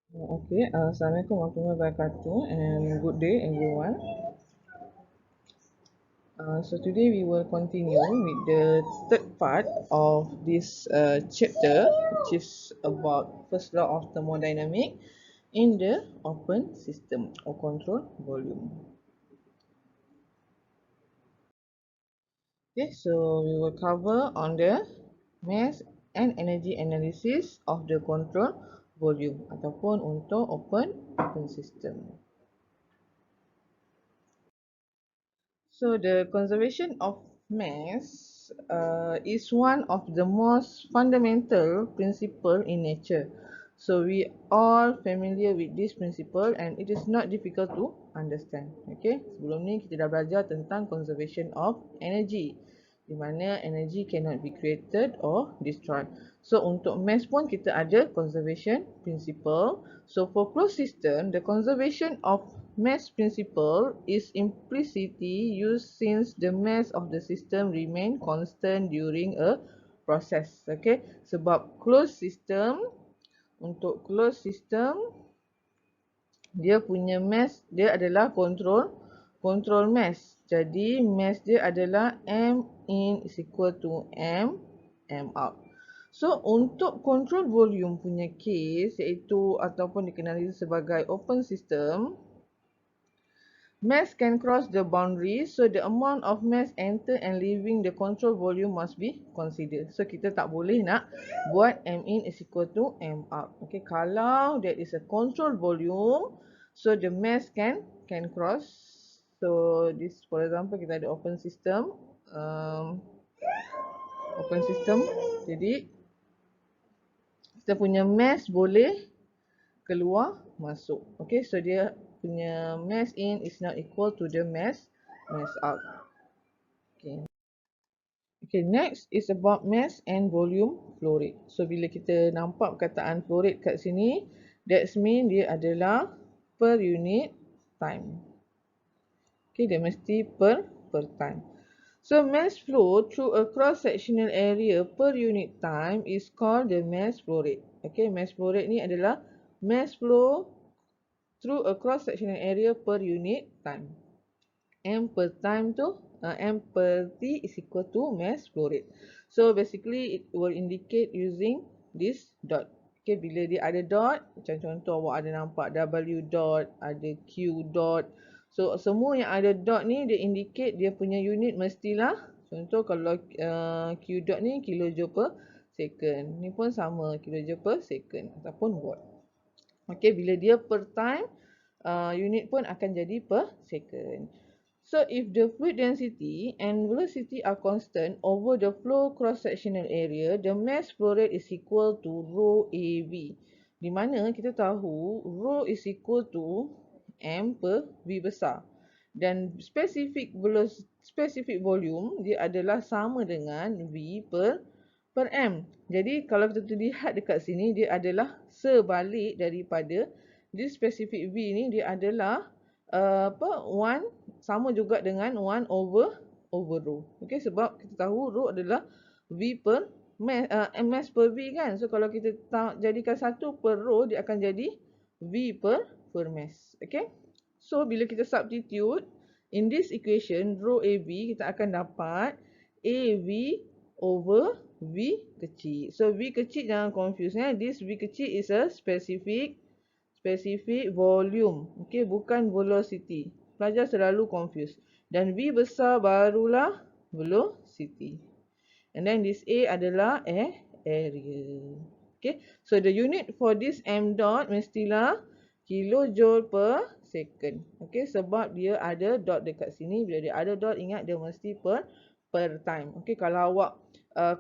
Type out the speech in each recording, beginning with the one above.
Okay, Assalamualaikum warahmatullahi wabarakatuh and good day everyone. So today we will continue with the third part of this chapter, which is about first law of thermodynamics in the open system or control volume. Okay, so we will cover on the mass and energy analysis of the control volume ataupun untuk open system. So the conservation of mass is one of the most fundamental principle in nature. So we all familiar with this principle and it is not difficult to understand. Okay, sebelum ni kita dah belajar tentang conservation of energy, di mana energy cannot be created or destroyed. So untuk mass pun kita ada conservation principle. So for closed system, the conservation of mass principle is implicitly used since the mass of the system remain constant during a process. Okay, sebab closed system, untuk closed system dia punya mass dia adalah control mass. Jadi mass dia adalah M in is equal to M out. So untuk control volume punya case iaitu ataupun dikenali sebagai open system, mass can cross the boundary, so the amount of mass enter and leaving the control volume must be considered. So kita tak boleh nak buat M in is equal to M out. Okay, kalau that is a control volume, so the mass can cross. So this, for example, kita ada open system, jadi kita punya mass boleh keluar masuk. Okay, so dia punya mass in is not equal to the mass out. Okay. Okay, next is about mass and volume flow rate. So bila kita nampak perkataan flow rate kat sini, that mean dia adalah per unit time. Okay, dia mesti per time. So mass flow through a cross-sectional area per unit time is called the mass flow rate. Okay, mass flow rate ni adalah mass flow through a cross-sectional area per unit time. M per time tu, M per T is equal to mass flow rate. So basically it will indicate using this dot. Okay, bila dia ada dot, macam contoh awak ada nampak W dot, ada Q dot. So semua yang ada dot ni dia indicate dia punya unit mestilah, contoh kalau Q dot ni kilojoule per second. Ni pun sama, kilojoule per second ataupun watt. Okay, bila dia per time, unit pun akan jadi per second. So if the fluid density and velocity are constant over the flow cross-sectional area, the mass flow rate is equal to rho AV. Di mana kita tahu rho is equal to M per V besar. Dan specific volume dia adalah sama dengan V per M. Jadi kalau kita lihat dekat sini, dia adalah sebalik daripada this specific V ni, dia adalah 1 sama juga dengan 1 over rho. Okey, sebab kita tahu rho adalah V per mass per V kan. So kalau kita jadikan 1 per rho, dia akan jadi V per mass. Okey. So bila kita substitute in this equation rho AV, kita akan dapat AV over V kecil. So V kecil jangan confuse This V kecil is a specific volume. Okay, bukan velocity. Pelajar selalu confuse. Dan V besar barulah velocity. And then this A adalah area. Okay, so the unit for this M dot mestilah kilojoule per second. Okay, sebab dia ada dot dekat sini. Bila dia ada dot, ingat dia mesti per time. Okay, kalau awak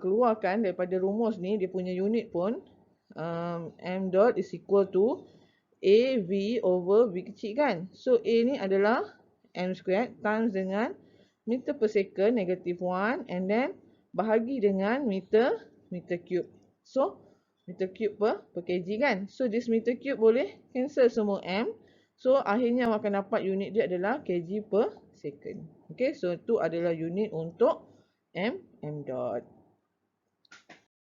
keluarkan daripada rumus ni, dia punya unit pun M dot is equal to AV over V kecil kan. So A ni adalah M squared times dengan meter per second negative 1 and then bahagi dengan meter cube. So meter cube per kg kan. So this meter cube boleh cancel semua M. So akhirnya awak akan dapat unit dia adalah kg per second. Okay, so tu adalah unit untuk M dot.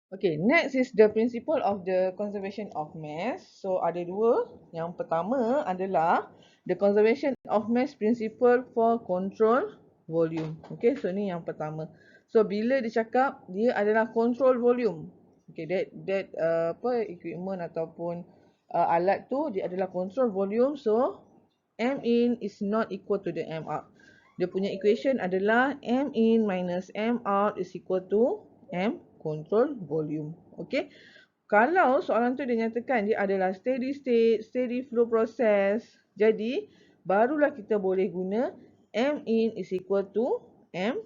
Okay, next is the principle of the conservation of mass. So ada dua. Yang pertama adalah the conservation of mass principle for control volume. Okay, so ni yang pertama. So bila dia cakap dia adalah control volume. Okay, that equipment ataupun alat tu dia adalah control volume. So M in is not equal to the M out. Dia punya equation adalah M in minus M out is equal to M control volume. Okay. Kalau soalan tu dia nyatakan dia adalah steady state, steady flow process. Jadi, barulah kita boleh guna M in is equal to M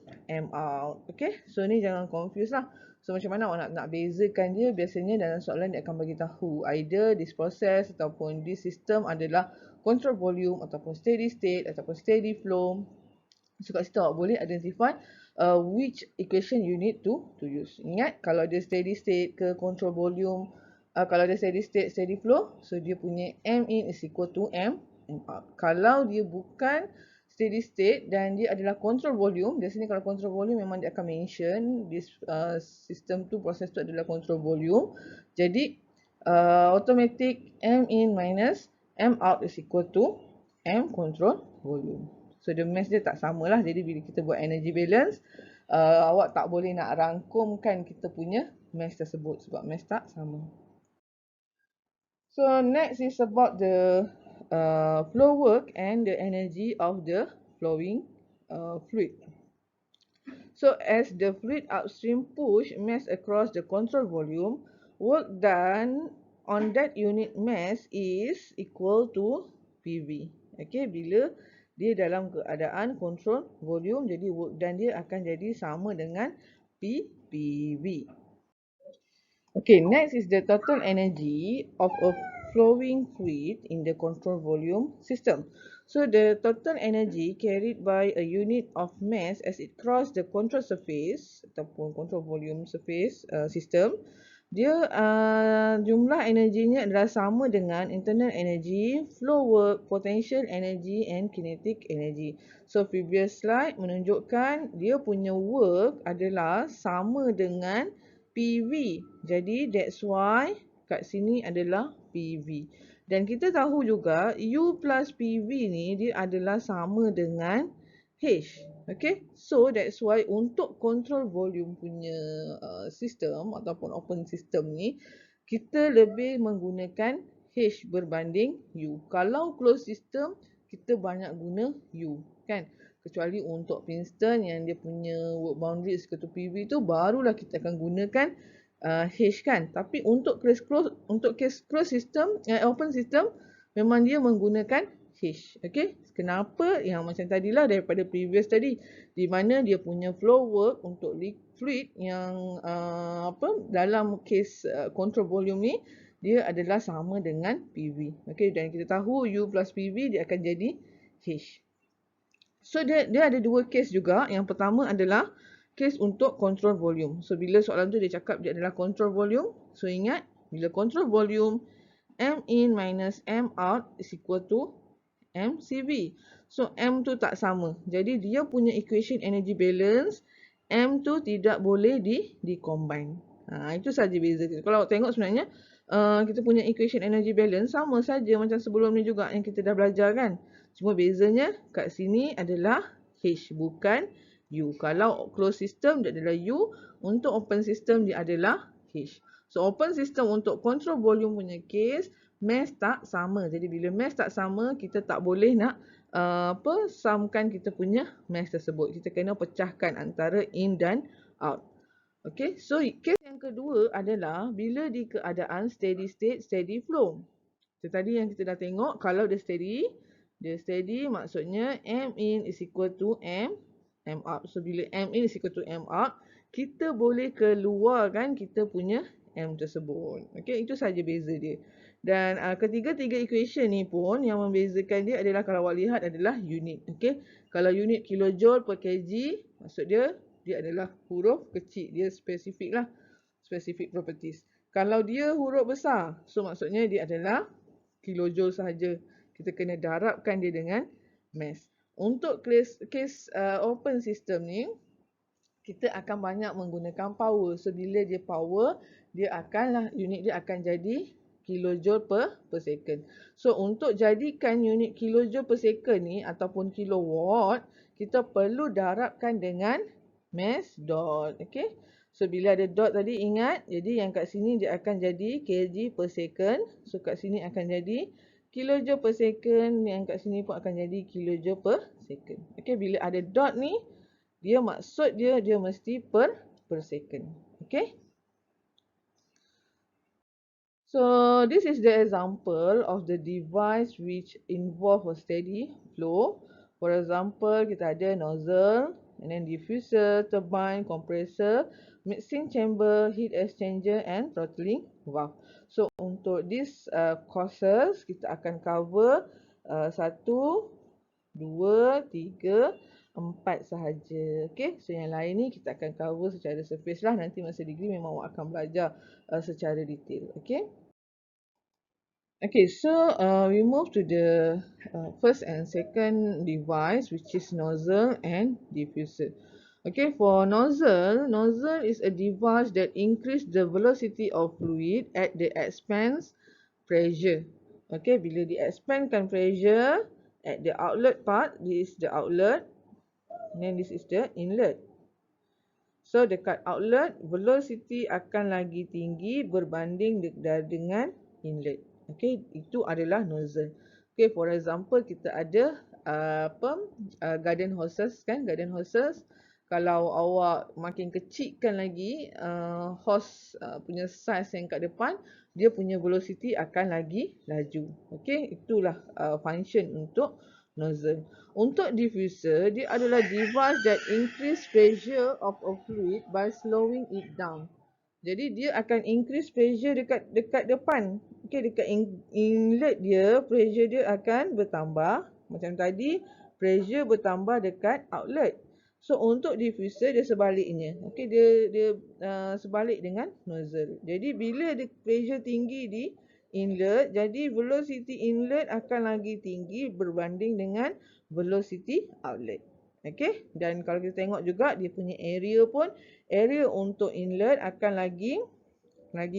out. Okay. So, ni jangan confuse lah. So, macam mana awak nak bezakan dia? Biasanya dalam soalan dia akan bagi tahu either this process ataupun this system adalah control volume ataupun steady state ataupun steady flow. So kat situ awak boleh identify which equation you need to use. Ingat kalau dia steady state ke control volume, kalau dia steady state steady flow, so dia punya M in is equal to M out. Kalau dia bukan steady state dan dia adalah control volume, biasanya kalau control volume memang dia akan mention this system tu, proses tu adalah control volume. Jadi automatic M in minus M out is equal to M control volume. So the mass dia tak sama lah. Jadi bila kita buat energy balance, awak tak boleh nak rangkumkan kita punya mass tersebut sebab mass tak sama. So next is about the flow work and the energy of the flowing fluid. So as the fluid upstream push mass across the control volume, work done on that unit mass is equal to PV. Okay, bila dia dalam keadaan control volume, jadi work done dia akan jadi sama dengan PV. Okay, next is the total energy of a flowing fluid in the control volume system. So the total energy carried by a unit of mass as it cross the control surface ataupun control volume surface system, dia jumlah energinya adalah sama dengan internal energy, flow work, potential energy and kinetic energy. So previous slide menunjukkan dia punya work adalah sama dengan PV. Jadi that's why kat sini adalah PV. Dan kita tahu juga U plus PV ni dia adalah sama dengan H. Okay, so that's why untuk control volume punya sistem ataupun open system ni, kita lebih menggunakan H berbanding U. Kalau closed system, kita banyak guna U, kan? Kecuali untuk piston yang dia punya work boundary equal to PV tu, barulah kita akan gunakan H, kan? Tapi untuk case closed system, open system, memang dia menggunakan H. Okay, kenapa? Yang macam tadilah daripada previous tadi, di mana dia punya flow work untuk fluid yang dalam case control volume ni, dia adalah sama dengan PV. Okay, dan kita tahu U plus PV dia akan jadi H. So dia ada dua case juga. Yang pertama adalah case untuk control volume. So bila soalan tu dia cakap dia adalah control volume, so ingat bila control volume, M in minus M out is equal to MCV. So M tu tak sama. Jadi dia punya equation energy balance, M tu tidak boleh di-combine. Itu saja beza. Kalau tengok sebenarnya kita punya equation energy balance sama saja macam sebelum ni juga yang kita dah belajar, kan. Cuma bezanya kat sini adalah H bukan U. Kalau closed system dia adalah U, untuk open system dia adalah H. So open system untuk control volume punya case, mass tak sama. Jadi bila mass tak sama, kita tak boleh nak sumkan kita punya mass tersebut. Kita kena pecahkan antara in dan out. Okay, so case yang kedua adalah bila di keadaan steady state, steady flow. So, tadi yang kita dah tengok, kalau dia steady maksudnya M in is equal to M out. So bila M in is equal to M out, kita boleh keluarkan kita punya M tersebut. Okay, itu saja beza dia. Dan ketiga-tiga equation ni pun yang membezakan dia adalah kalau awak lihat adalah unit. Okay, kalau unit kilojoule per kg, maksud dia adalah huruf kecil. Dia spesifik lah. Specific properties. Kalau dia huruf besar, so maksudnya dia adalah kilojoule sahaja. Kita kena darabkan dia dengan mass. Untuk case open system ni, kita akan banyak menggunakan power. So bila dia power, unit dia akan jadi kilojoule per second. So untuk jadikan unit kilojoule per second ni ataupun kilowatt, kita perlu darabkan dengan mass dot. Okay. So bila ada dot tadi ingat, jadi yang kat sini dia akan jadi kg per second. So kat sini akan jadi kilojoule per second, yang kat sini pun akan jadi kilojoule per second. Okay, bila ada dot ni, dia maksud dia mesti per second. Okay. So this is the example of the device which involve a steady flow. For example, kita ada nozzle, and then diffuser, turbine, compressor, mixing chamber, heat exchanger and throttling valve. So untuk these courses, kita akan cover 1, 2, 3, 4 sahaja. Okay, so yang lain ni kita akan cover secara surface lah. Nanti masa degree memang awak akan belajar secara detail. Okay. Okay, so we move to the first and second device, which is nozzle and diffuser. Okay, for nozzle is a device that increase the velocity of fluid at the expense pressure. Okay, bila di expandkan pressure at the outlet part, this is the outlet, and then this is the inlet. So dekat outlet, velocity akan lagi tinggi berbanding dengan inlet. Okay, itu adalah nozzle. Okay, for example, kita ada garden hoses kan, garden hoses. Kalau awak makin kecilkan lagi hose punya size yang kat depan, dia punya velocity akan lagi laju. Okay, itulah function untuk nozzle. Untuk diffuser, dia adalah device that increase pressure of a fluid by slowing it down. Jadi dia akan increase pressure dekat depan. Okey, dekat inlet dia, pressure dia akan bertambah. Macam tadi, pressure bertambah dekat outlet. So untuk diffuser dia sebaliknya. Okey, dia sebalik dengan nozzle. Jadi bila dia pressure tinggi di inlet, jadi velocity inlet akan lagi tinggi berbanding dengan velocity outlet. Okey, dan kalau kita tengok juga dia punya area pun, area untuk inlet akan lagi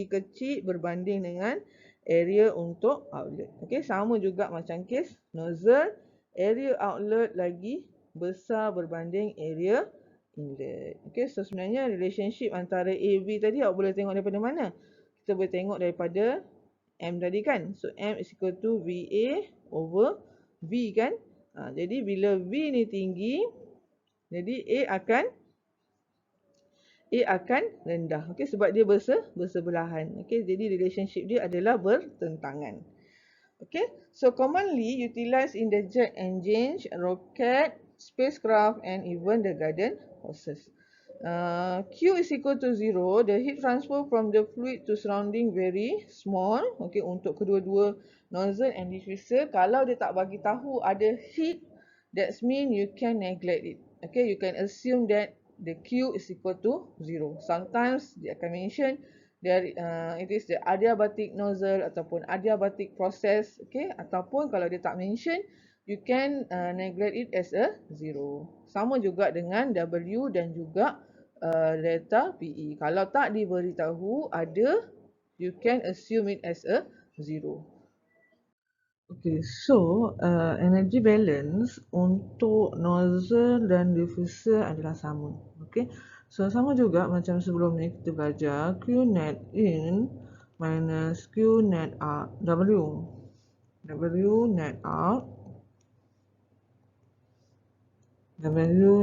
kecil berbanding dengan area untuk outlet. Okey, sama juga macam kes nozzle, area outlet lagi besar berbanding area inlet. Okey, so sebenarnya relationship antara A, B tadi awak boleh tengok daripada mana? Kita boleh tengok daripada M tadi kan. So M is equal to VA over V kan. Jadi bila V ni tinggi, jadi A akan rendah. Okey, sebab dia bersebelahan. Okey, jadi relationship dia adalah bertentangan. Okay, so commonly utilized in the jet engine, rocket, spacecraft and even the garden hoses. Q is equal to 0. The heat transfer from the fluid to surrounding very small. Okay, untuk kedua-dua nozzle and diffuser, kalau dia tak bagi tahu ada heat, that means you can neglect it. Okay, you can assume that the Q is equal to 0. Sometimes dia akan mention there it is the adiabatic nozzle ataupun adiabatic process. Okay, ataupun kalau dia tak mention, you can neglect it as a 0. Sama juga dengan W dan juga delta PE. Kalau tak diberitahu ada, you can assume it as a 0. Okay, so energy balance untuk nozzle dan diffuser adalah sama. Okay, so sama juga macam sebelum ni kita belajar Q net in minus Q net out. W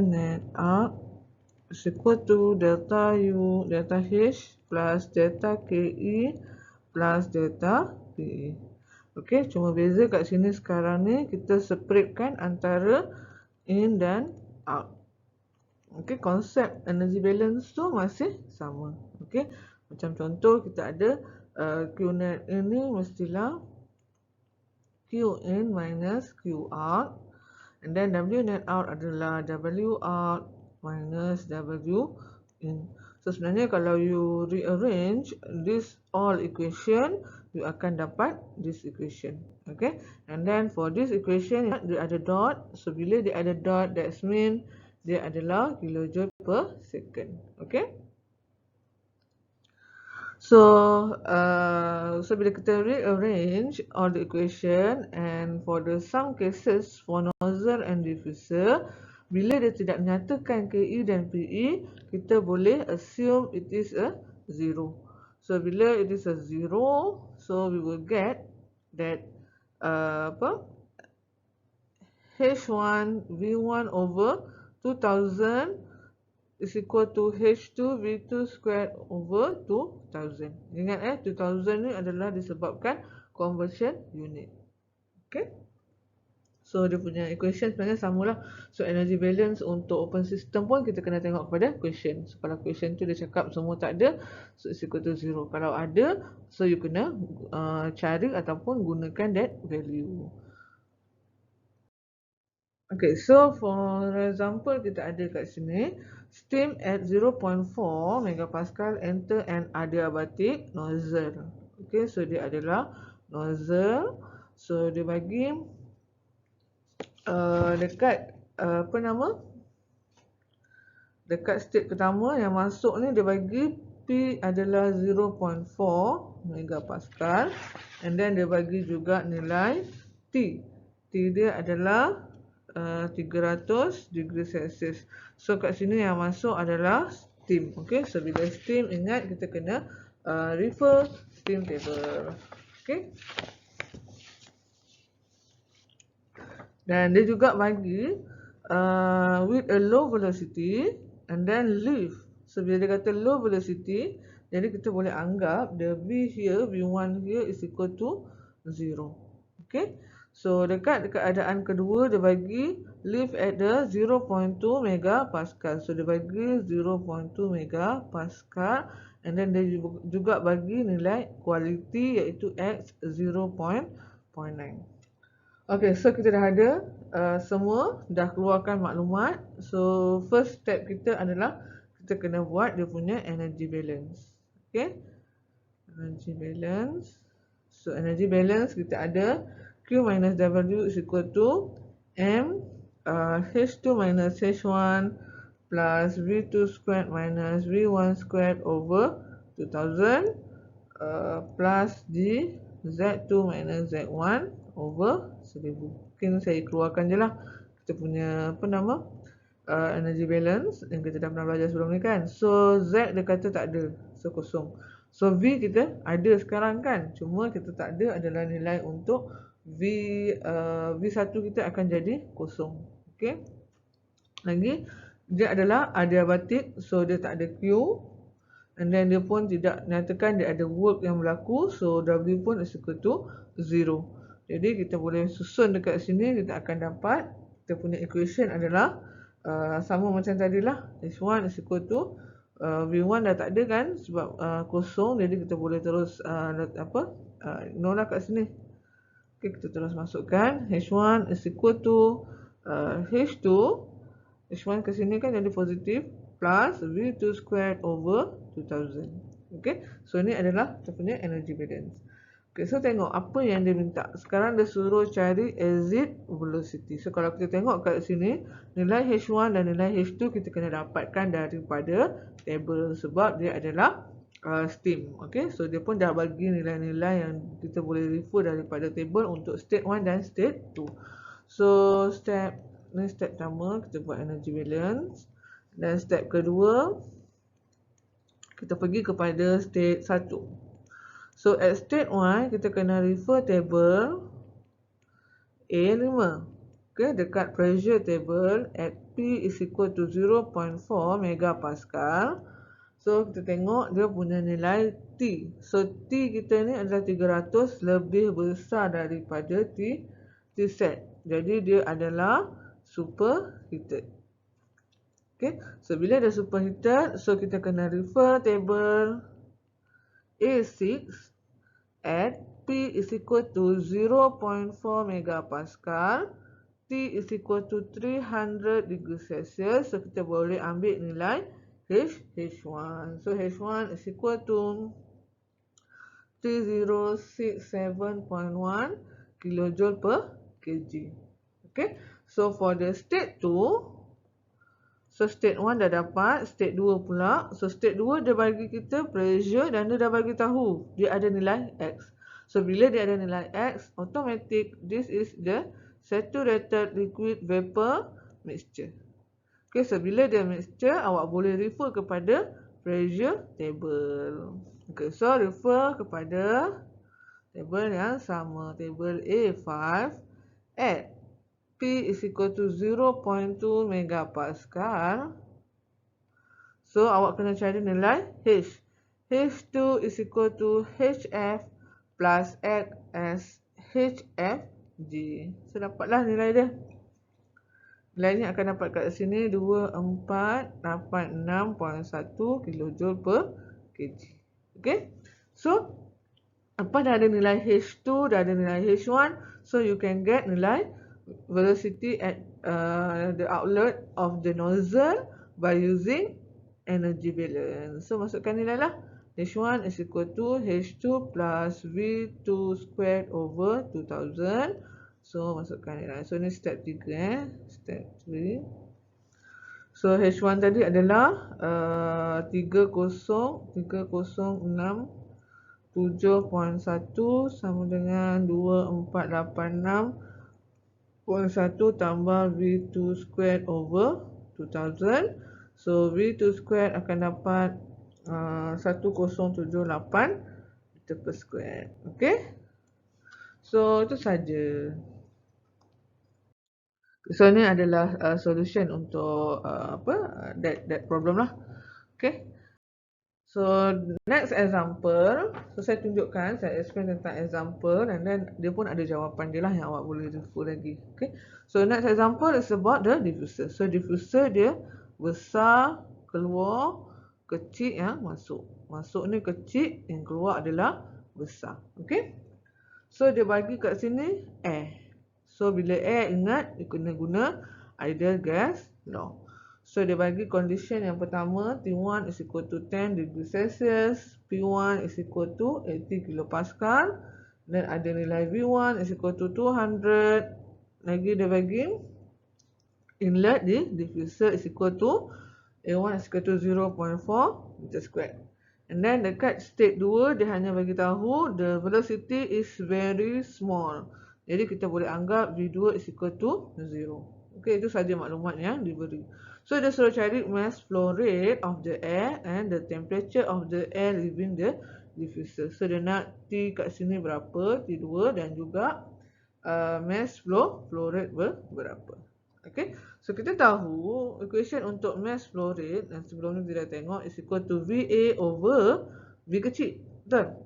net out is equal to delta U, delta H plus delta KE plus delta PE. Okey, cuma beza kat sini sekarang ni kita separatekan antara in dan out. Okey, konsep energy balance tu masih sama. Okey, macam contoh kita ada Q net in ni mestilah Q in minus Q out, and then W net out adalah W out minus W in. So sebenarnya kalau you rearrange this all equation, you akan dapat this equation. Okay, and then for this equation dia ada dot. So bila dia ada dot, that means dia adalah kilojoule per second. Okay. So bila kita rearrange all the equation, and for the some cases for nozzle and diffuser, bila dia tidak menyatakan KE dan PE, kita boleh assume it is a 0. So bila it is a 0, so we will get that H1 V1 over 2000 is equal to H2 V2 squared over 2000. Ingat 2000 ni adalah disebabkan conversion unit. Okay. So dia punya equation sebenarnya samalah. So energy balance untuk open system pun kita kena tengok pada question. So kalau question tu dia cakap semua tak ada, so is equal to 0. Kalau ada, so you kena cari ataupun gunakan that value. Okay, so for example kita ada kat sini steam at 0.4 megapascal enter an adiabatic nozzle. Okay, so dia adalah nozzle. So dia bagi dekat dekat state pertama yang masuk ni dia bagi P adalah 0.4 megapascal, and then dia bagi juga nilai T. T dia adalah 300 degree Celsius. So kat sini yang masuk adalah steam. Okay, so bila steam, ingat kita kena refer steam table. Okay. Dan dia juga bagi with a low velocity and then leave. So bila dia kata low velocity, jadi kita boleh anggap the V here, V1 here is equal to 0. Okay. So dekat keadaan kedua dia bagi leave at the 0.2 megapascal. So dia bagi 0.2 megapascal, and then dia juga bagi nilai quality iaitu X 0.9. Okay, so kita dah ada semua, dah keluarkan maklumat. So first step kita adalah kita kena buat dia punya energy balance. Okay, energy balance. So energy balance kita ada Q minus W is equal to M H2 minus H1 plus V2 squared minus V1 squared over 2000 plus D Z2 minus Z1 over 1000. Mungkin saya keluarkan je lah kita punya energy balance yang kita dah pernah belajar sebelum ni kan. So Z dia kata tak ada, so kosong. So V kita ada sekarang kan, cuma kita tak ada adalah nilai untuk V1 kita akan jadi kosong. Okay. Lagi dia adalah adiabatic, so dia tak ada Q, and then dia pun tidak nyatakan dia ada work yang berlaku, so W pun is equal to 0. Jadi kita boleh susun dekat sini, kita akan dapat kita punya equation adalah sama macam tadilah. H1 is equal to V1 dah tak ada kan sebab kosong, jadi kita boleh terus ignore kat sini. Okay, kita terus masukkan H1 is equal to H2. H1 ke sini kan jadi positif plus V2 squared over 2000. Okay, so ini adalah kita punya energy balance. Okay, so tengok apa yang dia minta. Sekarang dia suruh cari exit velocity. So kalau kita tengok kat sini, nilai H1 dan nilai H2 kita kena dapatkan daripada table sebab dia adalah steam. Okay, so dia pun dah bagi nilai-nilai yang kita boleh refer daripada table untuk state 1 dan state 2. So step pertama kita buat energy balance, dan step kedua kita pergi kepada state 1. So at state 1 kita kena refer table A5. Okay, dekat pressure table at P is equal to 0.4 megapascal. So kita tengok dia punya nilai T. So T kita ni adalah 300 lebih besar daripada T set. Jadi dia adalah superheated. Okay, so bila dia superheated, so kita kena refer table A6 at P is equal to 0.4 megapascal, T is equal to 300 degree Celsius. So kita boleh ambil nilai H1. So H1 is equal to 3067.1 kilojoule per kg. Okay, so for the state 2, so So state 1 dah dapat, state 2 pula. So state 2 dia bagi kita pressure dan dia dah bagi tahu dia ada nilai X. So bila dia ada nilai X, automatic this is the saturated liquid vapor mixture. Okay, so bila dia mixture, awak boleh refer kepada pressure table. Okay, so refer kepada table yang sama, table A5 at P is equal to 0.2 megapascal. So awak kena cari nilai H. H2 is equal to HF plus X as HFG. So dapatlah nilai dia. Nilai ni akan dapat kat sini 2486.1 kilojoule per kg. Okay. So lepas dah ada nilai H2, dah ada nilai H1, so you can get nilai velocity at the outlet of the nozzle by using energy balance. So masukkan nilai lah. H1 is equal to H2 plus V2 squared over 2000. So masukkan nilai. So ni step 3 step 3. So H1 tadi adalah 3067.1 sama dengan 2486.1 tambah V2 squared over 2000. So V2 squared akan dapat 1078 meter per square. Okay. So itu saja. So ni adalah solution untuk that problem lah. Okay. So next example. So saya tunjukkan, saya explain tentang example and then dia pun ada jawapan dia lah yang awak boleh refer lagi. Okay. So next example is about the diffuser. So diffuser dia besar keluar, kecil yang masuk. Masuk ni kecil, yang keluar adalah besar. Okay. So dia bagi kat sini air. So bila air, ingat dia kena guna ideal gas law. So dia bagi condition yang pertama, T1 is equal to 10 degree Celsius, P1 is equal to 80 kilopascal, dan ada nilai V1 is equal to 200. Lagi dia bagi inlet di diffuser is equal to A1 is equal to 0.4 meter square. And then dekat state 2 dia hanya bagi tahu the velocity is very small. Jadi kita boleh anggap V2 is equal to 0. Okay, itu saja maklumat yang diberi. So dia suruh cari mass flow rate of the air and the temperature of the air leaving the diffuser. So dia nak T kat sini berapa, T2, dan juga mass flow rate berapa. Okay, so kita tahu equation untuk mass flow rate yang sebelum ni kita dah tengok is equal to VA over V kecil. Betul?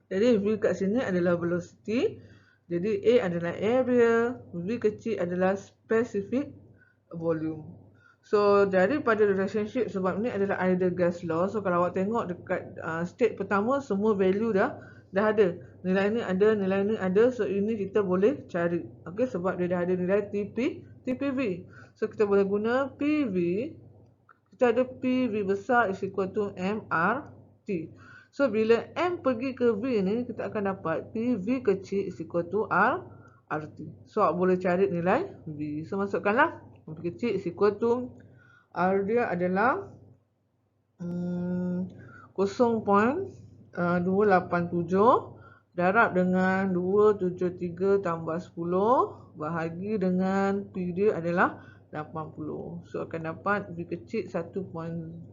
Jadi V kat sini adalah velocity. Jadi A adalah area, V kecil adalah specific volume. So daripada relationship, sebab ni adalah ideal gas law. So kalau awak tengok dekat state pertama, semua value dah ada. Nilai ni ada, nilai ni ada. So ini kita boleh cari. Okay, sebab dia dah ada nilai TPV. So kita boleh guna PV. Kita ada PV besar is equal to MRT. So bila M pergi ke V ni, kita akan dapat PV kecil is equal to RT. So awak boleh cari nilai V. So masukkanlah V kecil is equal to R dia adalah 0.287 darab dengan 273 tambah 10 bahagi dengan P dia adalah 80. So akan dapat V kecil 1.015.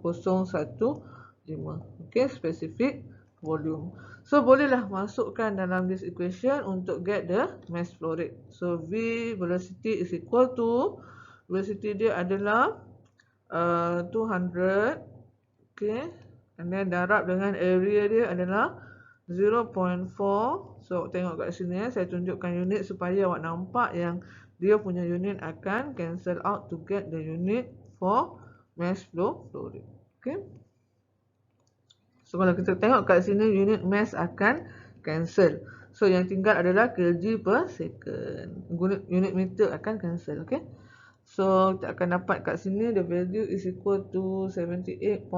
Okay, specific volume. So bolehlah masukkan dalam this equation untuk get the mass flow rate. So V velocity is equal to, velocity dia adalah 200. Okay, and then darab dengan area dia adalah 0.4. So tengok kat sini saya tunjukkan unit supaya awak nampak yang dia punya unit akan cancel out to get the unit for mass flow rate. Okay. So kalau kita tengok kat sini unit mass akan cancel. So yang tinggal adalah kg per second. Unit meter akan cancel. Okay. So kita akan dapat kat sini the value is equal to 78.82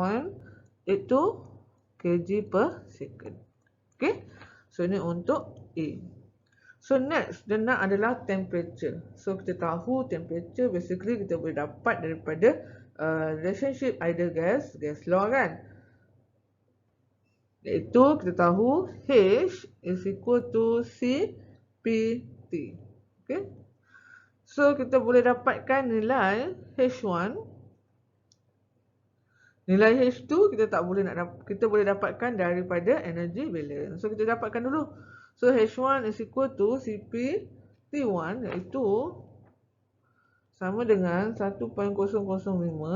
kg per second. Okay. So ini untuk A. So next, dia nak adalah temperature. So kita tahu temperature basically kita boleh dapat daripada relationship ideal gas law kan. Iaitu kita tahu H is equal to CPT. Okay. So kita boleh dapatkan nilai H1. Nilai H2 kita boleh dapatkan daripada energy balance. So kita dapatkan dulu. So H1 is equal to CP-T1 iaitu sama dengan 1.005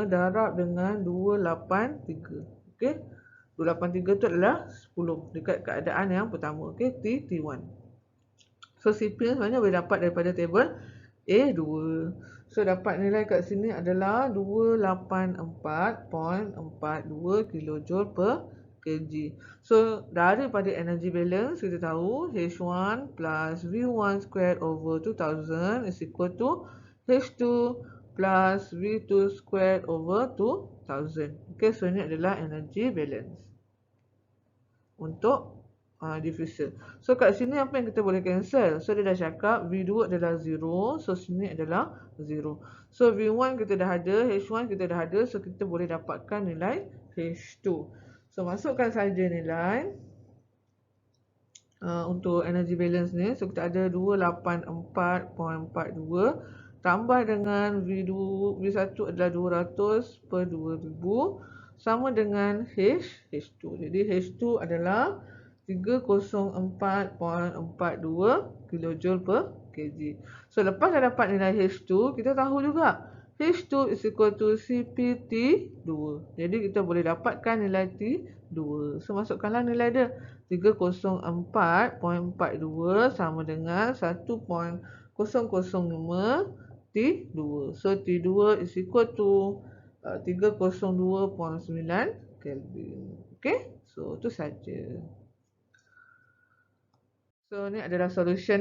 darab dengan 283. Okey. 283 tu adalah 10 dekat keadaan yang pertama. Okey, T1. So CP sebenarnya boleh dapat daripada table A2. So dapat nilai kat sini adalah 284.42 kJ per kg. So daripada energy balance kita tahu H1 plus V1 squared over 2000 is equal to H2 plus V2 squared over 2000. Okay, so ini adalah energy balance untuk diffuser. So kat sini apa yang kita boleh cancel? So dia dah cakap V2 adalah 0. So sini adalah 0. So V1 kita dah ada, H1 kita dah ada. So kita boleh dapatkan nilai H2. So masukkan saja nilai untuk energy balance ni. So kita ada 284.42 tambah dengan V1 adalah 200 per 2000 sama dengan H2. Jadi H2 adalah 304.42 kJ per kg. So lepas dah dapat nilai H2, kita tahu juga H2 is equal to CPT2. Jadi kita boleh dapatkan nilai T2. So masukkanlah nilai dia. 304.42 sama dengan 1.005 T2. So T2 is equal to 302.9 Kelvin. Okay, so itu saja. So ni adalah solution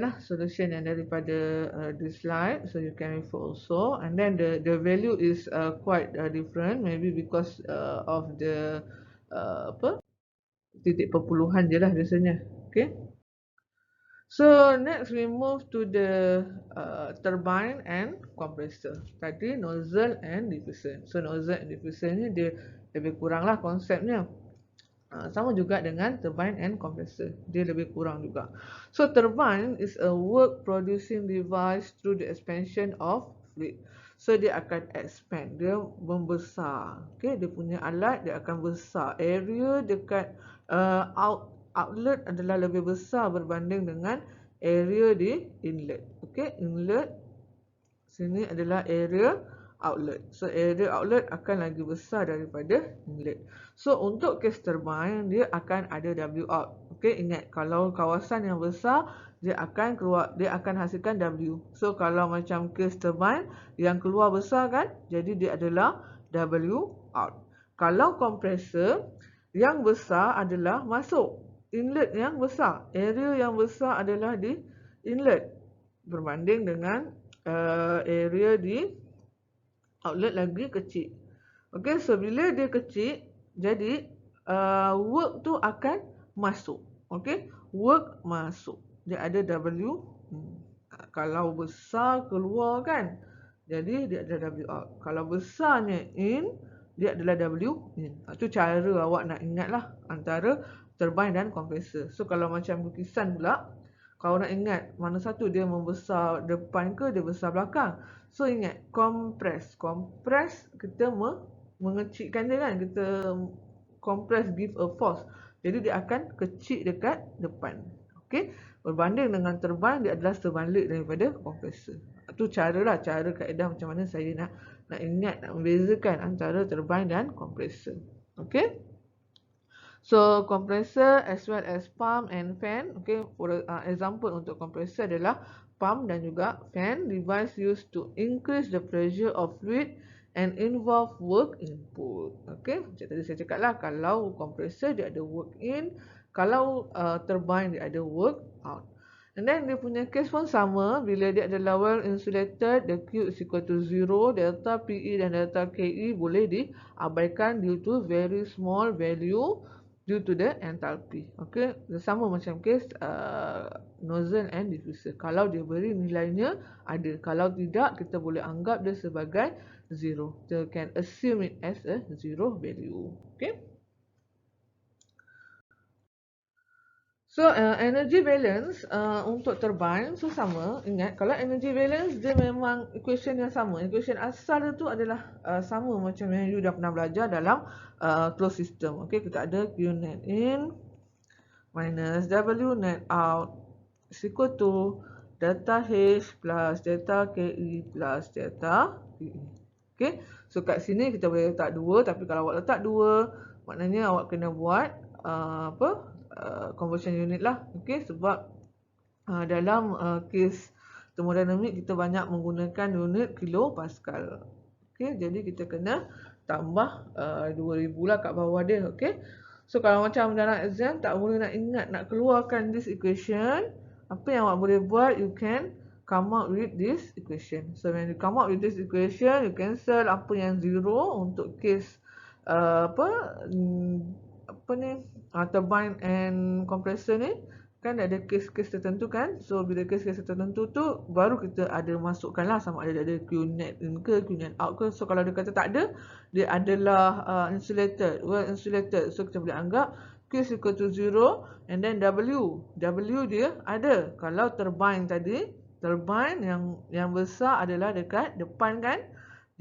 yang daripada this slide. So you can refer also, and then the value is quite different, maybe because of the titik perpuluhan je lah biasanya. Okay. So next we move to the turbine and compressor. Tadi nozzle and diffuser. So nozzle and diffuser ni dia lebih kurang lah konsepnya. Sama juga dengan turbine and compressor. Dia lebih kurang juga. So turbine is a work producing device through the expansion of fluid. So dia akan expand, dia membesar. Okay, dia punya alat dia akan besar. Area dekat outlet adalah lebih besar berbanding dengan area di inlet. Okay, inlet sini adalah area outlet. So area outlet akan lagi besar daripada inlet. So untuk case turbine dia akan ada W out. Okey, ingat kalau kawasan yang besar dia akan hasilkan W. So kalau macam case turbine yang keluar besar kan, jadi dia adalah W out. Kalau compressor yang besar adalah masuk, inlet yang besar, area yang besar adalah di inlet berbanding dengan area di outlet lagi kecil. Okey, so bila dia kecil, jadi work tu akan masuk. Okey, work masuk. Dia ada W. Kalau besar keluar kan, jadi dia ada W out. Kalau besarnya in, dia adalah W in. Itu cara awak nak ingat lah antara turbine dan compressor. So kalau macam lukisan pula, kalau nak ingat mana satu dia membesar depan ke dia besar belakang. So ingat compress. Compress kita mengecilkan dia kan. Kita compress give a force. Jadi dia akan kecil dekat depan. Okey. Berbanding dengan turbine dia adalah sebalik daripada compressor. Itu cara kaedah macam mana saya nak ingat, nak membezakan antara turbine dan compressor. Okey. So compressor as well as pump and fan. Okay, for example untuk compressor adalah pump dan juga fan, device used to increase the pressure of fluid and involve work input. Okay, macam tadi saya cakap lah, kalau compressor dia ada work in, kalau turbine dia ada work out. And then dia punya case pun sama, bila dia adalah well insulated, the Q is equal to 0, delta PE dan delta KE boleh diabaikan due to very small value due to the enthalpy. Okay, sama macam case nozzle and diffuser. Kalau dia beri nilainya ada, kalau tidak kita boleh anggap dia sebagai 0. Kita can assume it as a 0 value. Okay. So energy balance untuk turbine, so sama. Ingat, kalau energy balance dia memang equation yang sama. Equation asal dia tu adalah sama macam yang you dah pernah belajar dalam closed system. Okay, kita ada Q net in minus W net out is equal to delta H plus delta KE plus delta PE. Okay, so kat sini kita boleh letak 2, tapi kalau awak letak 2, maknanya awak kena buat conversion unit lah. Okay, sebab dalam kes thermodinamik kita banyak menggunakan unit kilopascal. Okay, jadi kita kena tambah 2000 lah kat bawah dia. Okay, so kalau macam dalam exam tak boleh nak ingat nak keluarkan this equation, apa yang awak boleh buat, you can come up with this equation. So when you come up with this equation, you cancel apa yang 0 untuk case turbine and compressor ni kan ada kes-kes tertentu kan. So bila kes-kes tertentu tu baru kita ada masukkan lah sama ada Q net in ke Q net out ke. So kalau dia kata tak ada, dia adalah insulated, well insulated, so kita boleh anggap Q is equal to 0 and then W dia ada. Kalau turbine tadi, turbine yang besar adalah dekat depan kan.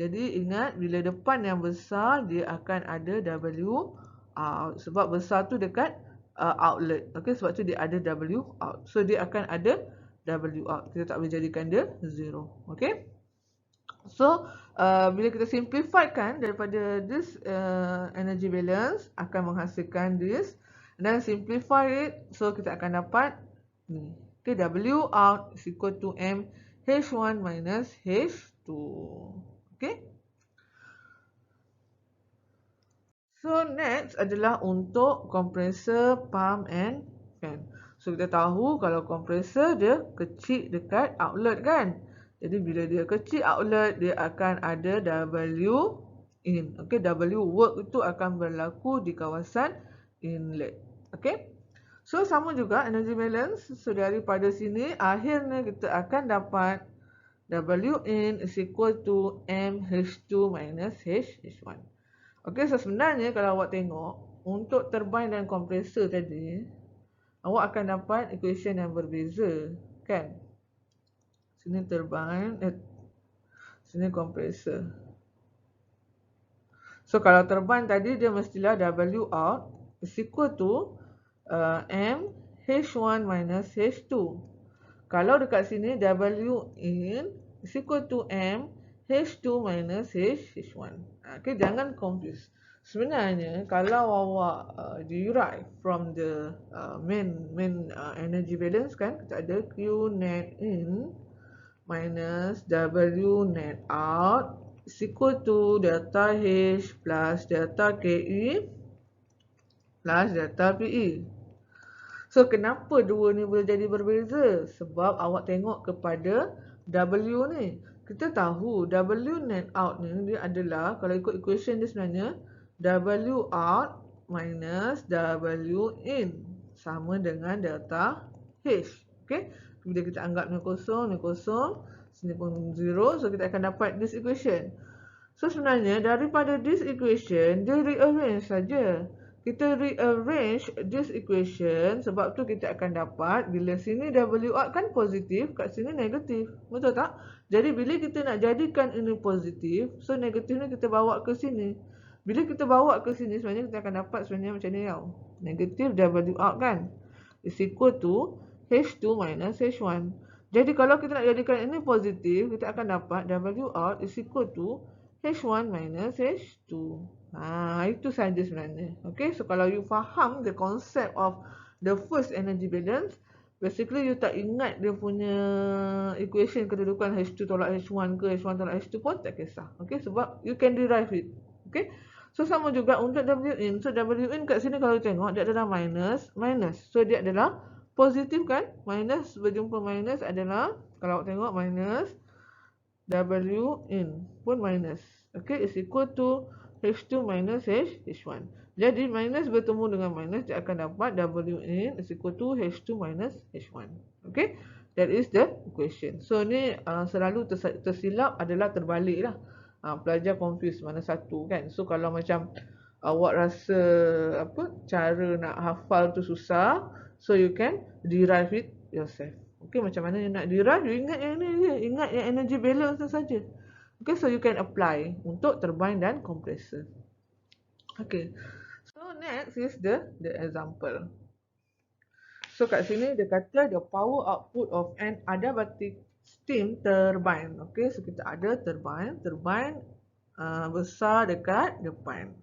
Jadi ingat, bila depan yang besar dia akan ada W out, sebab besar tu dekat outlet. Okay, sebab tu dia ada W out. So dia akan ada W out. Kita tak boleh jadikan dia 0. Okay. So bila kita simplifykan daripada this energy balance akan menghasilkan this, dan simplify it, so kita akan dapat ni. Okay, W out is equal to M H1 minus H2. Okay. So next adalah untuk compressor, pump and fan. So kita tahu kalau compressor dia kecil dekat outlet kan. Jadi bila dia kecil outlet, dia akan ada W in. Okay, W work itu akan berlaku di kawasan inlet. Okay. So sama juga energy balance. So daripada sini akhirnya kita akan dapat W in is equal to MH2 minus HH1. Okay, so sebenarnya kalau awak tengok untuk turbine dan compressor tadi, awak akan dapat equation yang berbeza kan. Sini turbine, sini compressor. So kalau turbine tadi dia mestilah W out is equal to M H1 minus H2. Kalau dekat sini W in is equal to M H2 minus H1. Okay, jangan confuse. Sebenarnya kalau awak derive from the main energy balance kan, kita ada Q net in minus W net out is equal to delta H plus delta KE plus delta PE. So kenapa dua ni boleh jadi berbeza? Sebab awak tengok kepada W ni. Kita tahu W net out ni dia adalah, kalau ikut equation dia sebenarnya W out minus W in sama dengan delta H. Okay, bila kita anggap ni kosong, sini pun 0, so kita akan dapat this equation. So sebenarnya daripada this equation dia rearrange saja. Kita rearrange this equation, sebab tu kita akan dapat bila sini W out kan positif, kat sini negatif. Betul tak? Jadi bila kita nak jadikan ini positif, so negatif ni kita bawa ke sini. Bila kita bawa ke sini, sebenarnya kita akan dapat sebenarnya macam ni tau. Negatif W out kan is equal to H2 minus H1. Jadi kalau kita nak jadikan ini positif, kita akan dapat W out is equal to H1 minus H2. Itu saja sebenarnya. Okay, so kalau you faham the concept of the first energy balance, basically you tak ingat dia punya equation kedudukan H2 tolak H1 ke H1 tolak H2 pun tak kisah. Okay, sebab you can derive it. Okay, so sama juga untuk W in. So W in kat sini kalau tengok dia adalah minus. So dia adalah positif kan. Minus berjumpa minus adalah, kalau tengok minus W in pun minus. Okay, is equal to H2 minus H1. Jadi minus bertemu dengan minus, dia akan dapat W in is equal to H2 minus H1. Okay, that is the equation. So ni selalu tersilap adalah terbalik lah. Pelajar confuse mana satu kan. So kalau macam awak rasa cara nak hafal tu susah, so you can derive it yourself. Okay, macam mana you nak derive, you ingat yang ni je, ingat yang energy balance tu saja. Okay, so you can apply untuk turbine dan compressor. Okay, so next is the example. So kat sini dia kata the power output of an adiabatic steam turbine. Okay, so kita ada turbine besar dekat depan.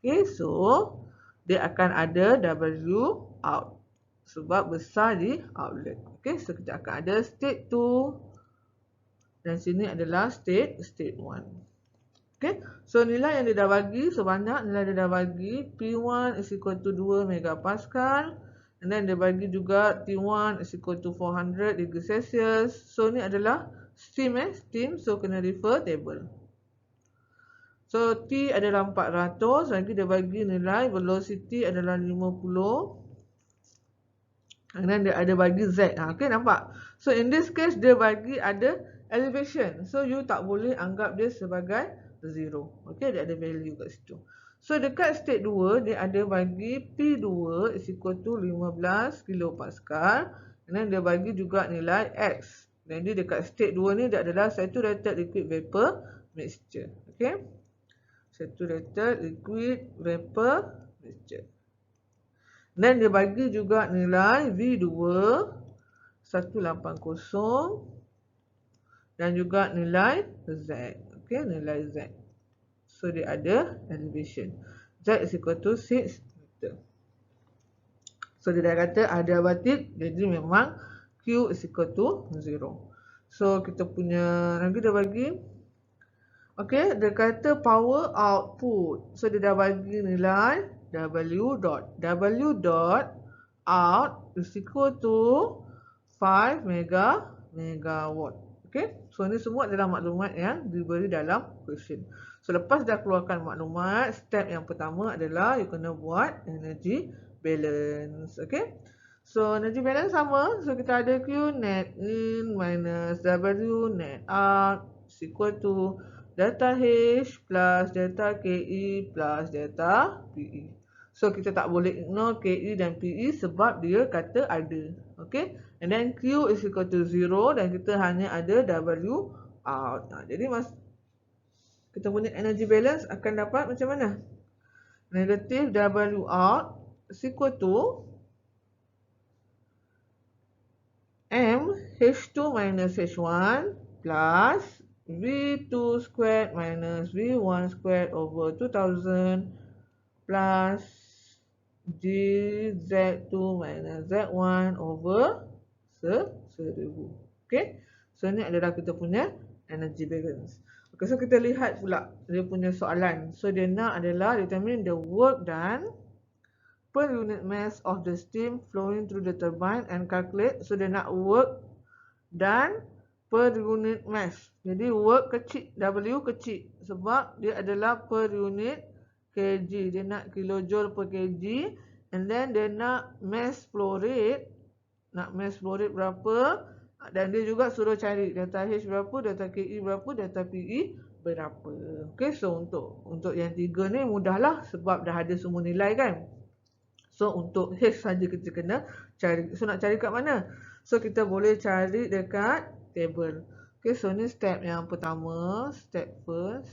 Okay, so dia akan ada W out sebab besar di outlet. Okay, so kita akan ada state 2 dan sini adalah state 1. Okay, so nilai yang dia dah bagi sebanyak, nilai dia dah bagi P1 is equal to 2 megapascal, and then dia bagi juga T1 is equal to 400 degree Celsius. So ni adalah steam steam, so kena refer table. So T adalah 400, lagi dia bagi nilai velocity adalah 50, and then dia ada bagi Z. Okay, nampak? So in this case dia bagi ada elevation, so you tak boleh anggap dia sebagai 0. Okay, dia ada value kat situ. So dekat state 2 dia ada bagi P2 is equal to 15 kilopascal, and then dia bagi juga nilai X. Jadi dekat state 2 ni dia adalah saturated liquid vapor mixture. Okay, saturated liquid vapor mixture. Dan dia bagi juga nilai V2 180 dan juga nilai Z. Okay, nilai Z. So dia ada elevation. Z is equal to 6 meter. So dia dah kata adiabatic, jadi memang Q is equal to 0. So kita punya, lagi dia bagi. Okay, dia kata power output. So dia dah bagi nilai W dot. W dot out is equal to 5 megawatt. Okay, so ni semua adalah maklumat yang diberi dalam question. So lepas dah keluarkan maklumat, step yang pertama adalah you kena buat energy balance. Okay, so energy balance sama. So kita ada Q net in minus W net out is equal to delta H plus delta KE plus delta PE. So kita tak boleh ignore KE dan PE sebab dia kata ada. Okay, and then Q is equal to 0 dan kita hanya ada W out. Jadi kita punya energy balance akan dapat macam mana? Negative W out is equal to M H2 minus H1 plus V2 squared minus V1 squared over 2000 plus GZ2 minus Z1 over 1000. Okay, so ni adalah kita punya energy balance. Okay, so kita lihat pula dia punya soalan. So dia nak adalah determine the work done per unit mass of the steam flowing through the turbine and calculate. So dia nak work done per unit mass. Jadi work kecil, W kecil sebab dia adalah per unit kg. Dia nak kilojoule per kg, and then dia nak mass flow rate. Nak mass flow rate berapa, dan dia juga suruh cari delta H berapa, delta KE berapa, delta PE berapa. Okay, so untuk yang tiga ni mudahlah sebab dah ada semua nilai kan. So untuk H saja kita kena cari. So nak cari kat mana? So kita boleh cari dekat table. Okay, so ni step yang pertama, step first.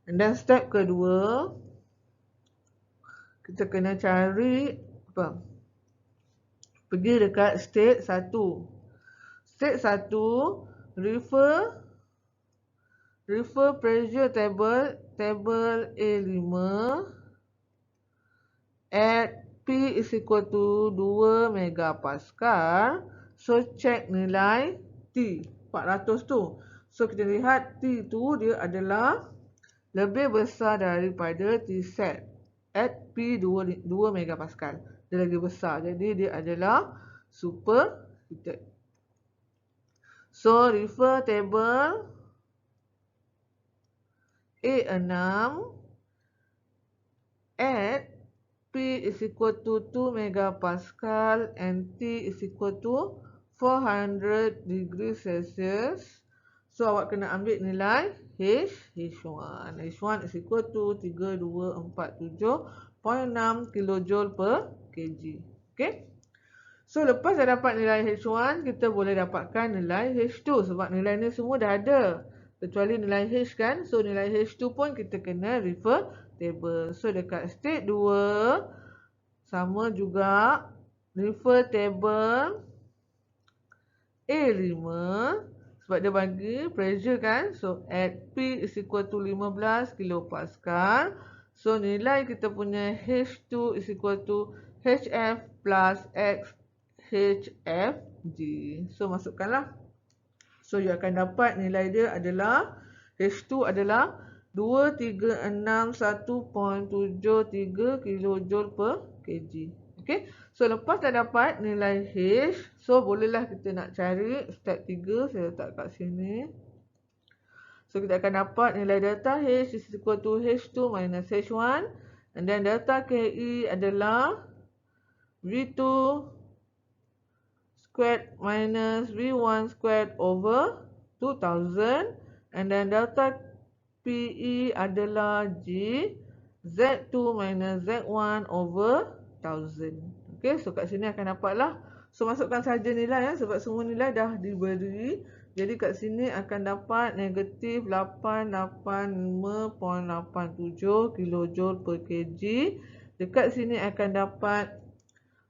And then step kedua, kita kena cari apa? Pergi dekat state 1. State 1, refer pressure table A5 at P is equal to 2 megapascal. So check nilai T 400 tu. So kita lihat T tu dia adalah lebih besar daripada T set at P 2 megapascal. Dia lagi besar. Jadi dia adalah superheated. So refer table A6 at P is equal to 2 megapascal and T is equal to 400 degrees Celsius. So awak kena ambil nilai H1. H1 is equal to 3247.6 kilojoule per kg. Okay. So lepas dah dapat nilai H1, kita boleh dapatkan nilai H2 sebab nilai ni semua dah ada. Kecuali nilai H kan. So nilai H2 pun kita kena refer table. So dekat state 2 sama juga refer table A5 sebab dia bagi pressure kan. So at P is equal to 15 kilopascal. So nilai kita punya H2 is equal to HF plus X HFG. So masukkanlah. So you akan dapat nilai dia adalah H2 adalah 2361.73 kilojoule per kg. Okay. So lepas dah dapat nilai H, so bolehlah kita nak cari step 3. Saya letak kat sini. So kita akan dapat nilai delta H is equal to H2 minus H1. And then delta KE adalah V2 squared minus V1 squared over 2000. And then delta PE adalah G Z2 minus Z1 over 1000. Okay, so kat sini akan dapatlah. So masukkan saja nilai sebab semua nilai dah diberi. Jadi kat sini akan dapat negatif 885.87 kilojoule per kg. Dekat sini akan dapat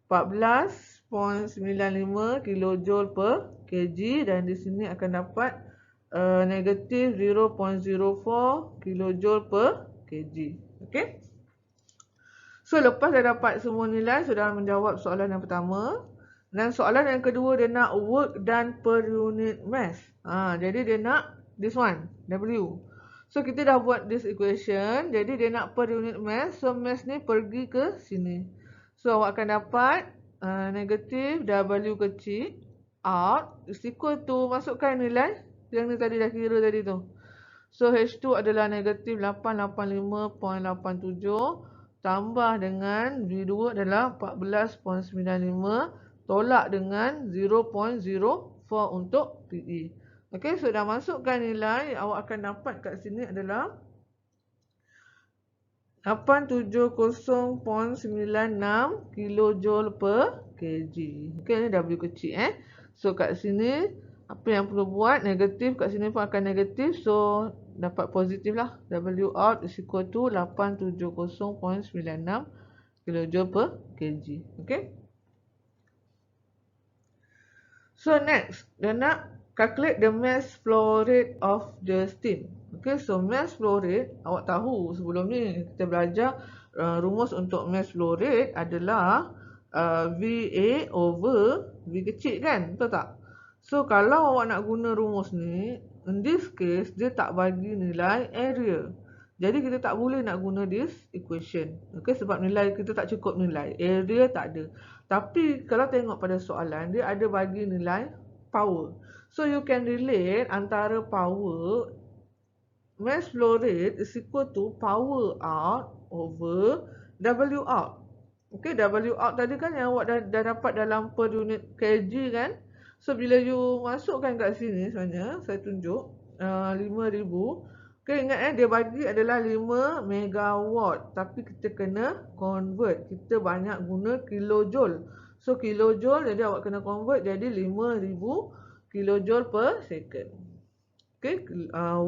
14.95 kilojoule per kg. Dan di sini akan dapat negatif 0.04 kilojoule per kg. Okay. So lepas dah dapat semua nilai, sudah menjawab soalan yang pertama. Dan soalan yang kedua dia nak work done per unit mass. Jadi dia nak this one, W. So kita dah buat this equation. Jadi dia nak per unit mass. So mass ni pergi ke sini. So awak akan dapat negatif W kecil out is equal to, masukkan nilai yang ni tadi dah kira tadi tu. So H2 adalah negatif 885.87 tambah dengan V2 adalah 14.95 tolak dengan 0.04 untuk PE. Okey, so dah masukkan nilai, awak akan dapat kat sini adalah 870.96 kilojoule per kg. Okey, ni W kecil So kat sini apa yang perlu buat, negatif kat sini pun akan negatif. So dapat positif lah. W out is equal to 870.96 kilojoule per kg. Okay. So next, dia nak calculate the mass flow rate of the steam. Okay, so mass flow rate, awak tahu sebelum ni kita belajar rumus untuk mass flow rate adalah VA over V kecil kan, betul tak? So kalau awak nak guna rumus ni, in this case, dia tak bagi nilai area. Jadi kita tak boleh nak guna this equation. Okay, sebab nilai kita tak cukup nilai. Area tak ada. Tapi kalau tengok pada soalan, dia ada bagi nilai power. So you can relate antara power, mass flow rate is equal to power out over W out. Okay, W out tadi kan yang awak dah dapat dalam per unit kg kan. So bila you masukkan kat sini sebenarnya, saya tunjuk 5000. Okay, ingat dia bagi adalah 5 megawatt. Tapi kita kena convert. Kita banyak guna kilojoule. So kilojoule, jadi awak kena convert jadi 5000 kilojoule per second. Okay,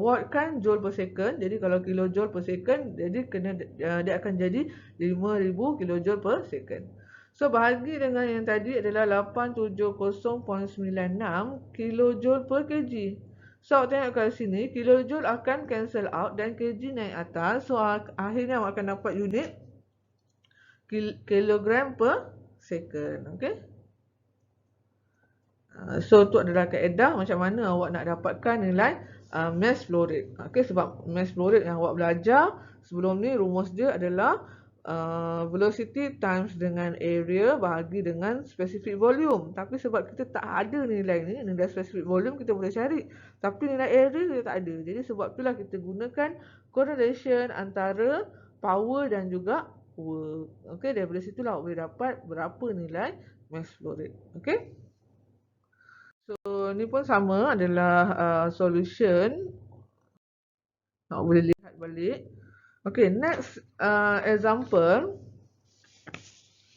watt kan joule per second. Jadi kalau kilojoule per second, jadi dia akan jadi 5000 kilojoule per second. So bahagi dengan yang tadi adalah 870.96 kilojoule per kg. So awak tengok kat sini, kilojoule akan cancel out dan kg naik atas. So akhirnya awak akan dapat unit kilogram per second. Okay. So itu adalah kaedah macam mana awak nak dapatkan nilai mass flow rate. Okay, sebab mass flow rate yang awak belajar sebelum ni rumus dia adalah velocity times dengan area bahagi dengan specific volume. Tapi sebab kita tak ada nilai ni, nilai specific volume kita boleh cari. Tapi nilai area kita tak ada. Jadi sebab itulah kita gunakan correlation antara power dan juga work. Okay, daripada situlah awak boleh dapat berapa nilai mass flow rate. Okay, so ni pun sama adalah solution. Awak boleh lihat balik. Okay, next example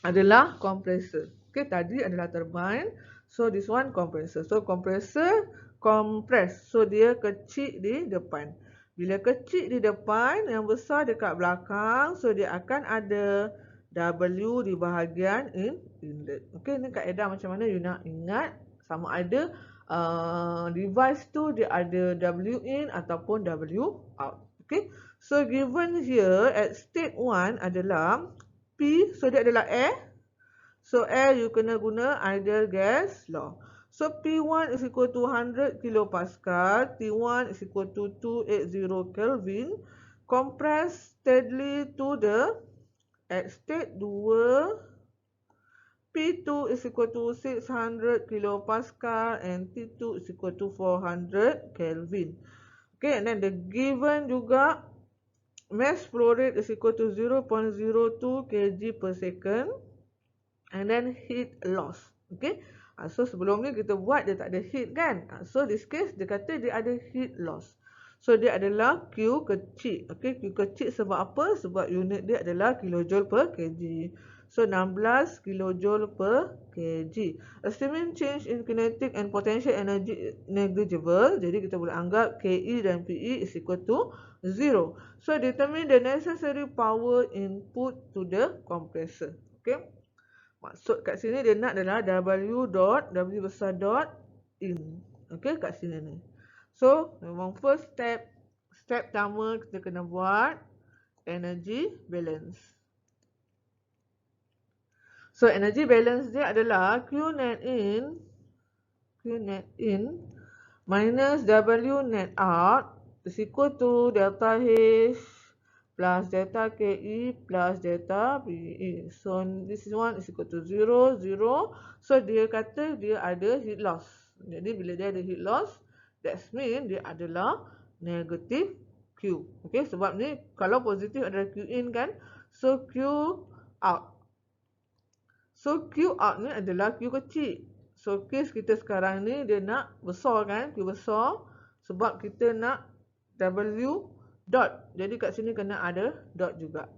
adalah compressor. Okay, tadi adalah turbine. So this one compressor. So compressor compress. So dia kecil di depan. Bila kecil di depan, yang besar dekat belakang. So dia akan ada W di bahagian inlet. Okay, ni kaedah macam mana you nak ingat. Sama ada device tu dia ada W in ataupun W out. Okay, so given here at state 1 adalah P, so dia adalah air. So air you kena guna ideal gas law. So P1 is equal to 100 kilopascal, T1 is equal to 280 Kelvin. Compress steadily to the at state 2, P2 is equal to 600 kilopascal and T2 is equal to 400 Kelvin. Okay, and then the given juga mass flow rate is equal to 0.02 kg per second. And then heat loss. Okay, so sebelum ni kita buat dia tak ada heat kan. So this case dia kata dia ada heat loss. So dia adalah Q kecil. Okay, Q kecil sebab apa? Sebab unit dia adalah kilojoule per kg. So 16 kilojoule per kg. Assuming change in kinetic and potential energy negligible, jadi kita boleh anggap KE dan PE is equal to 0. So determine the necessary power input to the compressor. Okay, maksud kat sini dia nak adalah W dot, W besar dot in. Okay, kat sini ni. So, memang first step pertama kita kena buat energy balance. So, energy balance dia adalah Q net in minus W net out is equal to delta H plus delta KE plus delta PE. So this one is equal to 0, 0. So dia kata dia ada heat loss. Jadi bila dia ada heat loss, that means dia adalah negative Q. Okay, sebab ni kalau positif adalah Q in kan. So Q out. So Q out ni adalah Q kecil. So case kita sekarang ni dia nak besar kan, Q besar. Sebab kita nak W dot. Jadi kat sini kena ada dot juga.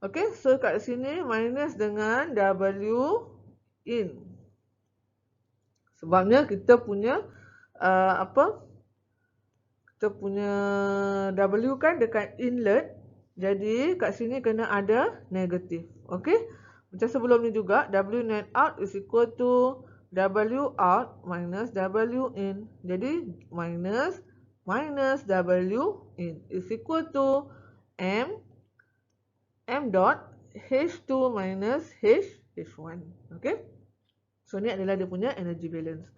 Okay, so kat sini minus dengan W in. Sebabnya kita punya kita punya W kan dekat inlet. Jadi kat sini kena ada negatif. Okay, macam sebelum ni juga W net out is equal to W out minus W in. Jadi minus W in is equal to M dot H2 minus H1. Okay, so ni adalah dia punya energy balance.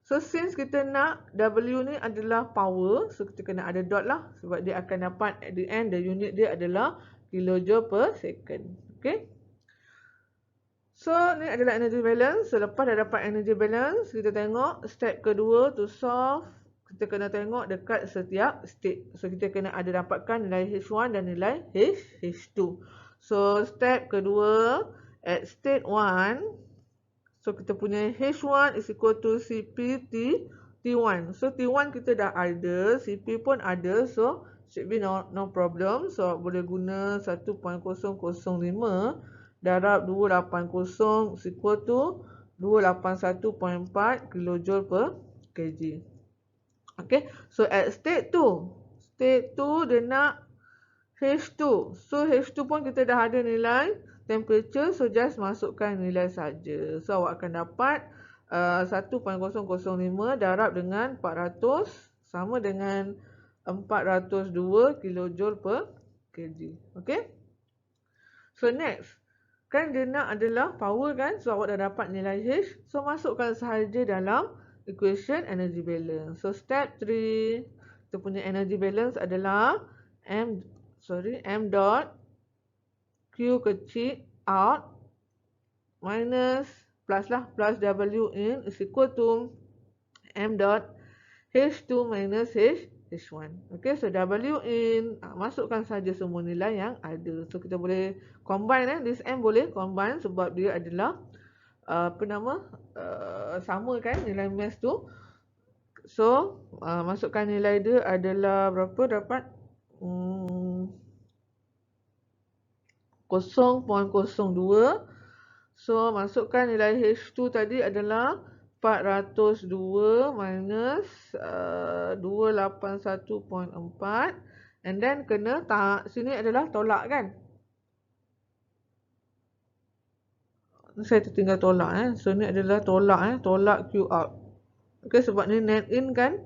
So since kita nak W ni adalah power, so kita kena ada dot lah. Sebab dia akan dapat at the end the unit dia adalah kilojoule per second. Okay, so ni adalah energy balance. So lepas dah dapat energy balance, kita tengok step kedua to solve. Kita kena tengok dekat setiap state. So kita kena ada dapatkan nilai H1 dan nilai H2. So step kedua at state 1. So kita punya H1 is equal to CP T1. So T1 kita dah ada, CP pun ada. So should be no problem. So boleh guna 1.005 darab 280 is equal to 281.4 kilojoule per kg. Okay, so at state 2 dia nak H2. So H2 pun kita dah ada nilai temperature, so just masukkan nilai saja. So awak akan dapat 1.005 darab dengan 400 sama dengan 402 kilojoule per kg. Okay, so next kan dia nak adalah power kan. So awak dah dapat nilai H, so masukkan sahaja dalam equation energy balance. So step 3, kita punya energy balance adalah M dot Q kecil out minus plus W in is equal to M dot H2 minus H1. Okay, so W in, masukkan saja semua nilai yang ada. So kita boleh combine, this M boleh combine sebab dia adalah sama kan nilai mass tu. So masukkan nilai dia adalah berapa dapat? 0.02. So masukkan nilai H2 tadi adalah 402 minus 281.4, and then kena sini adalah tolak kan. Saya tertinggal tolak So ni adalah tolak tolak Q out. Okay, sebab ni net in kan.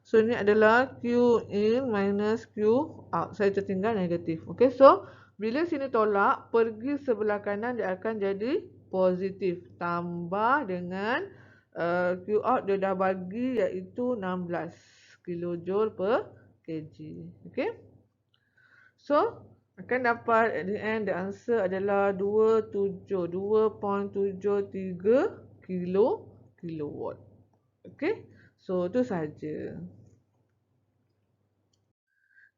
So ni adalah Q in minus Q out. Saya tertinggal negatif. Okay, so bila sini tolak, pergi sebelah kanan dia akan jadi positif. Tambah dengan Q out dia dah bagi iaitu 16 kilojoule per kg. Okay. So akan dapat at the end the answer adalah 2.73 kilowatt. Okay, so tu saja.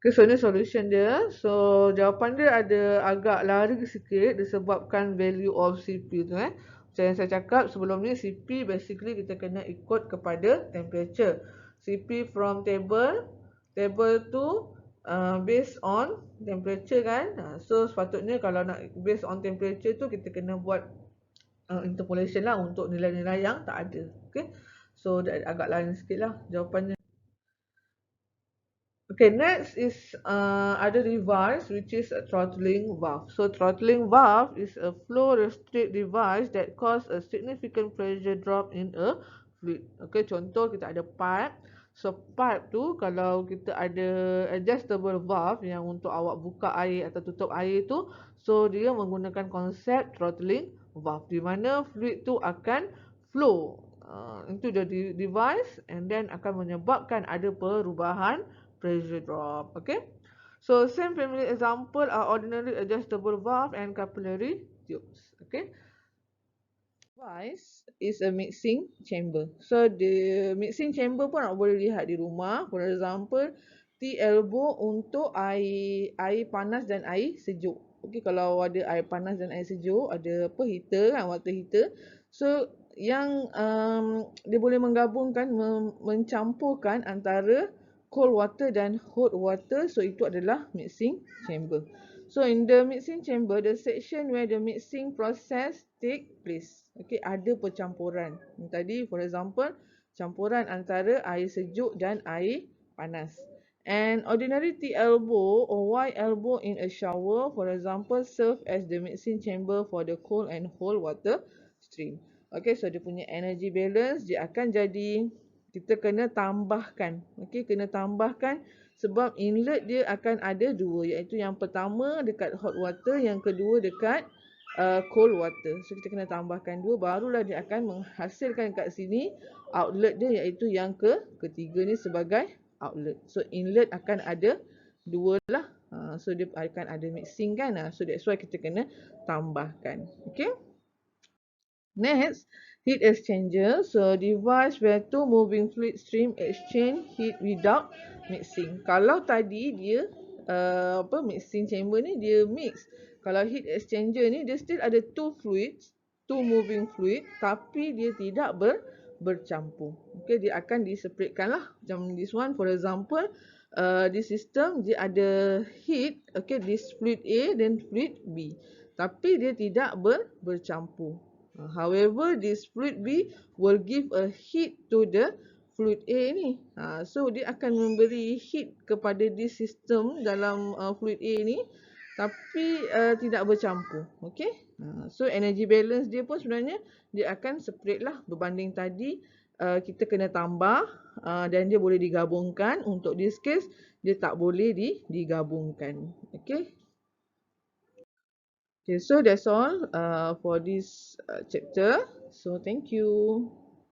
Okay, so ni solution dia. So jawapan dia ada agak lari sikit disebabkan value of CP tu Macam yang saya cakap sebelum ni, CP basically kita kena ikut kepada temperature. CP from table tu based on temperature kan. So sepatutnya kalau nak based on temperature tu kita kena buat interpolation lah untuk nilai-nilai yang tak ada. Okay, so agak lain sikit lah jawapannya. Okay, next is ada device which is a throttling valve. So throttling valve is a flow restrict device that cause a significant pressure drop in a fluid. Okay, contoh kita ada pipe. So pipe tu kalau kita ada adjustable valve yang untuk awak buka air atau tutup air tu, so dia menggunakan konsep throttling valve di mana fluid tu akan flow into the device and then akan menyebabkan ada perubahan pressure drop. Okay, so same family example are ordinary adjustable valve and capillary tubes. Okay, device is a mixing chamber. So the mixing chamber pun nak boleh lihat di rumah. For example, T-elbow untuk air panas dan air sejuk. Okay, kalau ada air panas dan air sejuk, ada apa, heater kan, water heater. So yang dia boleh menggabungkan, mencampurkan antara cold water dan hot water. So itu adalah mixing chamber. So in the mixing chamber, the section where the mixing process take place. Okay, ada percampuran. Tadi for example, campuran antara air sejuk dan air panas. And ordinary T-elbow or Y-elbow in a shower, for example, serve as the mixing chamber for the cold and hot water stream. Okay, so dia punya energy balance, dia akan jadi, kita kena tambahkan. Okay, kena tambahkan sebab inlet dia akan ada dua, iaitu yang pertama dekat hot water, yang kedua dekat cold water. So kita kena tambahkan dua, barulah dia akan menghasilkan kat sini outlet dia, iaitu yang ketiga ni sebagai outlet. So inlet akan ada dua lah. So dia akan ada mixing kan. So that's why kita kena tambahkan. Okay. Next, heat exchanger. So device where two moving fluid stream exchange heat without mixing. Kalau tadi dia mixing chamber ni dia mix. Kalau heat exchanger ni dia still ada two fluids, two moving fluid, tapi dia tidak bercampur. Okay, dia akan diseparatekan lah. Macam this one for example, this system dia ada heat, okay, this fluid A dan fluid B, tapi dia tidak bercampur. However, this fluid B will give a heat to the fluid A ni. So dia akan memberi heat kepada this system dalam fluid A ni, tapi tidak bercampur. Okay. So energy balance dia pun sebenarnya dia akan separate lah berbanding tadi. Kita kena tambah dan dia boleh digabungkan. Untuk this case dia tak boleh digabungkan. Okay. Okay, so that's all for this chapter. So thank you.